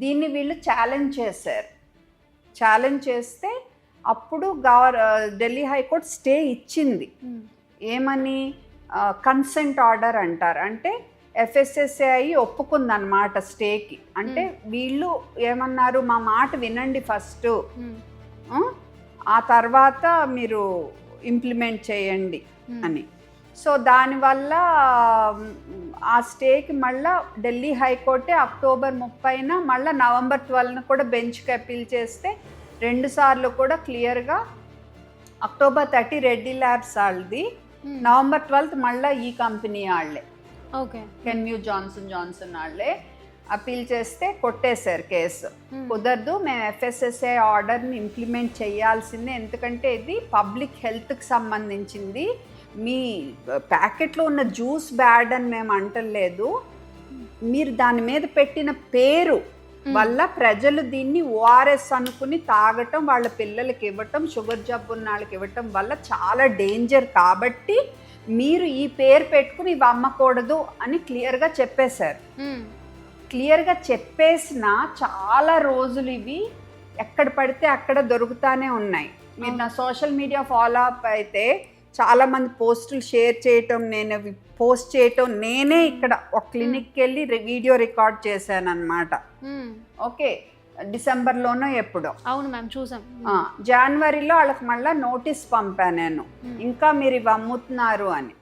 దీన్ని వీళ్ళు ఛాలెంజ్ చేశారు. ఛాలెంజ్ చేస్తే అప్పుడు ఢిల్లీ హైకోర్టు స్టే ఇచ్చింది. ఏమని? కన్సెంట్ ఆర్డర్ అంటారు. అంటే FSSAI ఒప్పుకుందన్నమాట స్టేకి. అంటే వీళ్ళు ఏమన్నారు, మా మాట వినండి ఫస్ట్, ఆ తర్వాత మీరు ఇంప్లిమెంట్ చేయండి అని. సో దానివల్ల ఆ స్టేకి మళ్ళీ ఢిల్లీ హైకోర్టే అక్టోబర్ 30న మళ్ళీ నవంబర్ 12న కూడా బెంచ్కి అప్పీల్ చేస్తే 2 సార్లు కూడా క్లియర్గా అక్టోబర్ 30 రెడ్డి ల్యాబ్స్ వాళ్ళది, నవంబర్ 12th మళ్ళీ ఈ కంపెనీ వాళ్ళే, ఓకే, కెన్యూ జాన్సన్ వాళ్ళే అప్పీల్ చేస్తే కొట్టేశారు కేసు. కుదరదు, మేము FSSAI ఆర్డర్ని ఇంప్లిమెంట్ చేయాల్సిందే, ఎందుకంటే ఇది పబ్లిక్ హెల్త్కి సంబంధించింది. మీ ప్యాకెట్లో ఉన్న జ్యూస్ బ్యాడ్ అని మేము అంటలేదు, మీరు దాని మీద పెట్టిన పేరు వల్ల ప్రజలు దీన్ని ORS అనుకుని తాగటం, వాళ్ళ పిల్లలకి ఇవ్వటం, షుగర్ జబ్బు ఉన్న వాళ్ళకి ఇవ్వటం వల్ల చాలా డేంజర్, కాబట్టి మీరు ఈ పేరు పెట్టుకుని ఇవి అమ్మకూడదు అని క్లియర్గా చెప్పేశారు. క్లియర్గా చెప్పేసిన చాలా రోజులు ఇవి ఎక్కడ పడితే అక్కడ దొరుకుతానే ఉన్నాయి. మీరు నా సోషల్ మీడియా ఫాలో అప్ అయితే చాలామంది పోస్టులు షేర్ చేయటం, నేను పోస్ట్ చేయటం, నేనే ఇక్కడ ఒక క్లినిక్కి వెళ్ళి వీడియో రికార్డ్ చేశాను అనమాట. ఓకే, డిసెంబర్లోనో ఎప్పుడో. అవును మ్యామ్, చూసాం. జనవరిలో వాళ్ళకి మళ్ళీ నోటీస్ పంపాను నేను, ఇంకా మీరు ఇవి అమ్ముతున్నారు అని.